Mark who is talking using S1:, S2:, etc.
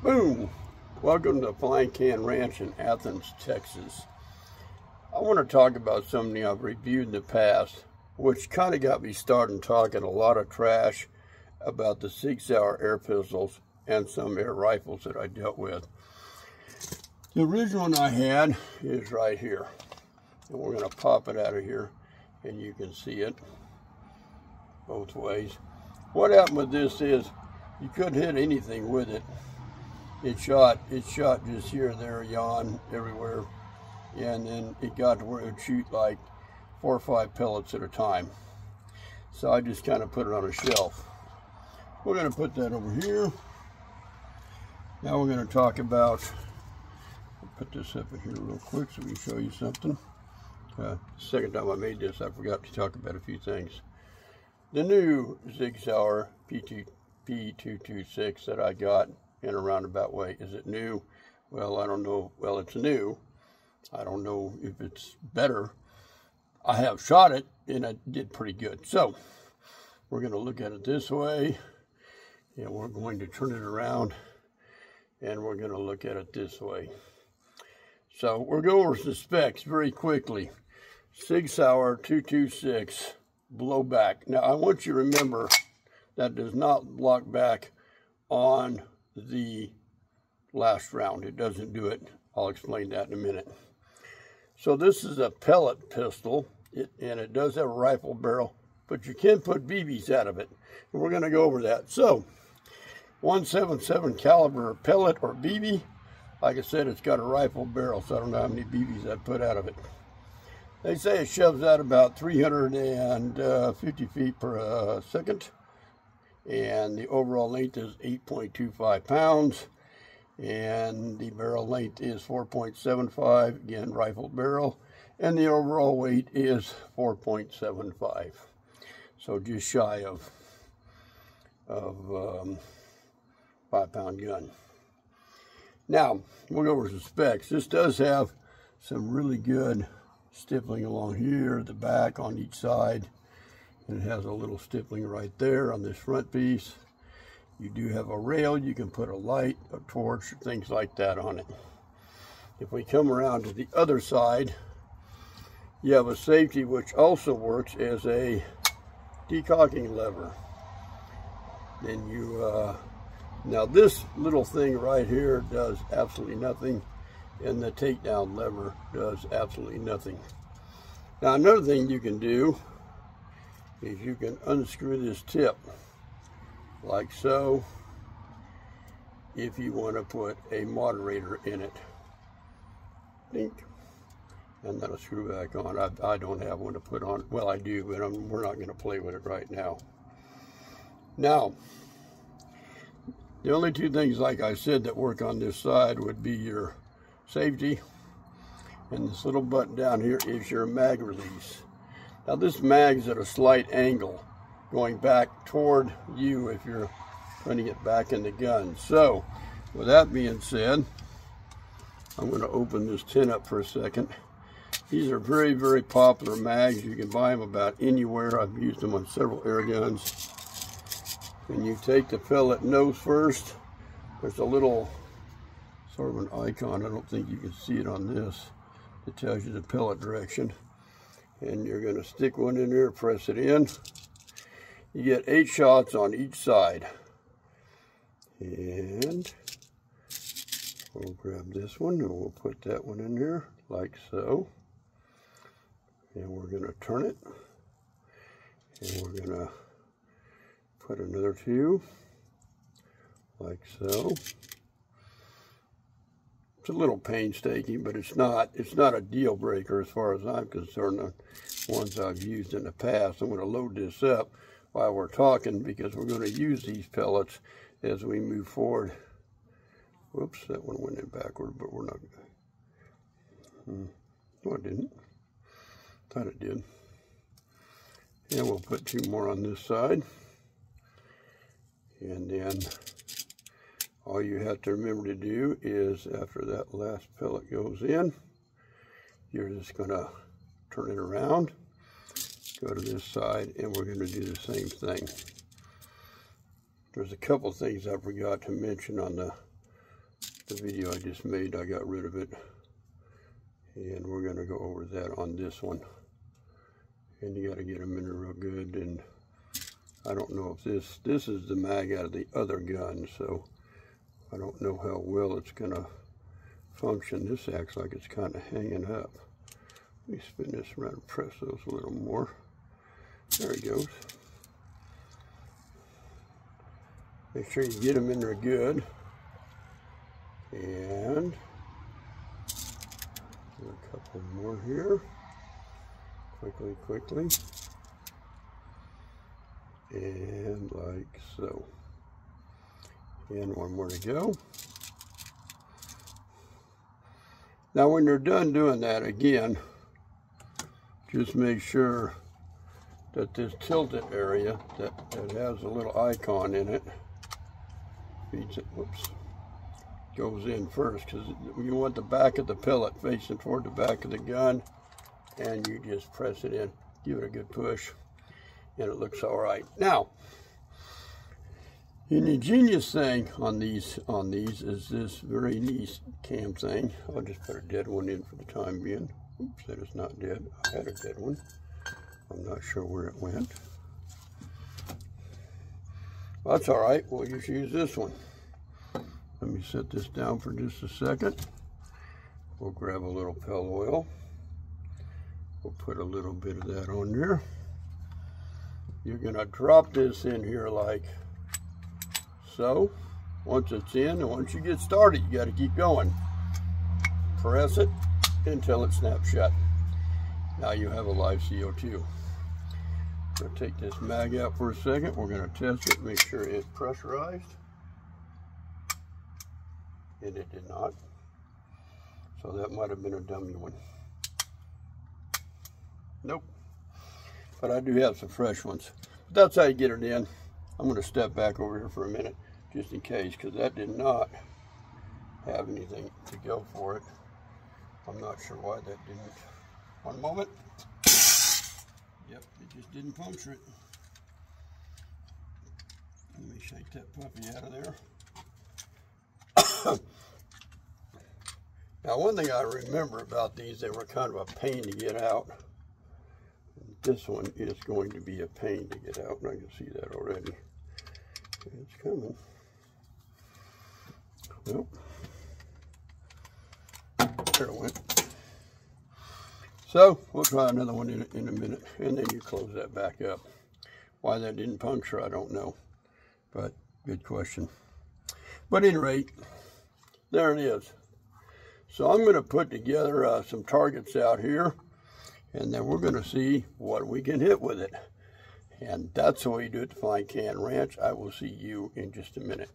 S1: Boom! Welcome to Flying Can Ranch in Athens, Texas. I want to talk about something I've reviewed in the past, which kind of got me started talking a lot of trash about the Sauer air pistols and some air rifles that I dealt with. The original one I had is right here. And we're going to pop it out of here, and you can see it both ways. What happened with this is you couldn't hit anything with it. It shot just here, there, yon, everywhere, and then it got to where it would shoot like 4 or 5 pellets at a time. So I just kind of put it on a shelf. We're going to put that over here. Now we're going to talk about, I'll put this up in here real quick so we can show you something. The second time I made this, I forgot to talk about a few things. The new Sauer P226 that I got in a roundabout way. Is it new? Well, I don't know. Well, it's new. I don't know if it's better. I have shot it and it did pretty good. So we're going to look at it this way, and we're going to turn it around, and we're going to look at it this way. So we're going over the specs very quickly. Sauer 226 blowback. Now I want you to remember that does not lock back on the last round. It doesn't do it. I'll explain that in a minute. So this is a pellet pistol, and it does have a rifle barrel, but you can put BBs out of it, and we're going to go over that. So 177 caliber pellet or BB. Like I said, it's got a rifle barrel, so I don't know how many BBs I put out of it. They say it shoves out about 350 feet per second. And the overall length is 8.25 pounds, and the barrel length is 4.75, again rifle barrel, and the overall weight is 4.75, so just shy of 5-pound gun. Now we'll go over some specs. This does have some really good stippling along here, the back on each side. It has a little stippling right there on this front piece. You do have a rail. You can put a light, a torch, things like that on it. If we come around to the other side, you have a safety which also works as a decocking lever. Then you, now this little thing right here does absolutely nothing, and the takedown lever does absolutely nothing. Now another thing you can do is you can unscrew this tip like so if you want to put a moderator in it. Dink. And that'll screw back on. I don't have one to put on. Well, I do, but we're not going to play with it right now. Now, the only two things, like I said, that work on this side would be your safety, and this little button down here is your mag release. Now this mag's at a slight angle going back toward you if you're putting it back in the gun. So with that being said, I'm going to open this tin up for a second. These are very, very popular mags. You can buy them about anywhere. I've used them on several air guns. And you take the pellet nose first. There's a little sort of an icon. I don't think you can see it on this. It tells you the pellet direction. And you're going to stick one in there, press it in. You get 8 shots on each side. And we'll grab this one and we'll put that one in there like so. And we're going to turn it. And we're going to put another 2 like so. It's a little painstaking, but it's not a deal breaker as far as I'm concerned. The ones I've used in the past. I'm going to load this up while we're talking because we're going to use these pellets as we move forward. Whoops, that one went in backward, but we're not. No, it didn't. Thought it did. And we'll put 2 more on this side. And then all you have to remember to do is after that last pellet goes in, you're just going to turn it around, go to this side, and we're going to do the same thing. There's a couple things I forgot to mention on the the video I just made, I got rid of it. And we're going to go over that on this one. And you got to get them in there real good. And I don't know if this is the mag out of the other gun, so I don't know how well it's going to function. This acts like it's kind of hanging up. Let me spin this around and press those a little more. There he goes. Make sure you get them in there good. And do a couple more here. Quickly. And like so. And one more to go. Now when you're done doing that, again, just make sure that this tilted area that has a little icon in it, goes in first, because you want the back of the pellet facing toward the back of the gun, and you just press it in, give it a good push, and it looks all right. Now, an ingenious thing on these is this very nice cam thing. I'll just put a dead one in for the time being. Oops, that is not dead. I had a dead one. I'm not sure where it went. Well, that's all right. We'll just use this one. Let me set this down for just a second. We'll grab a little Pellet oil. We'll put a little bit of that on there. You're going to drop this in here like so. Once it's in, and once you get started, you got to keep going. Press it until it snaps shut. Now you have a live CO2. I'm going to take this mag out for a second. We're going to test it, make sure it's pressurized. And it did not. So that might have been a dummy one. Nope. But I do have some fresh ones. But that's how you get it in. I'm going to step back over here for a minute, just in case, because that did not have anything to go for it. I'm not sure why that didn't. One moment. Yep, it just didn't puncture it. Let me shake that puppy out of there. Now, one thing I remember about these, they were kind of a pain to get out. This one is going to be a pain to get out, and I can see that already. It's coming. Nope. There it went. So, we'll try another one in a minute, and then you close that back up. Why that didn't puncture, I don't know. But, good question. But at any rate, there it is. So I'm going to put together some targets out here, and then we're going to see what we can hit with it. And that's the way you do it to Fine Can Ranch. I will see you in just a minute.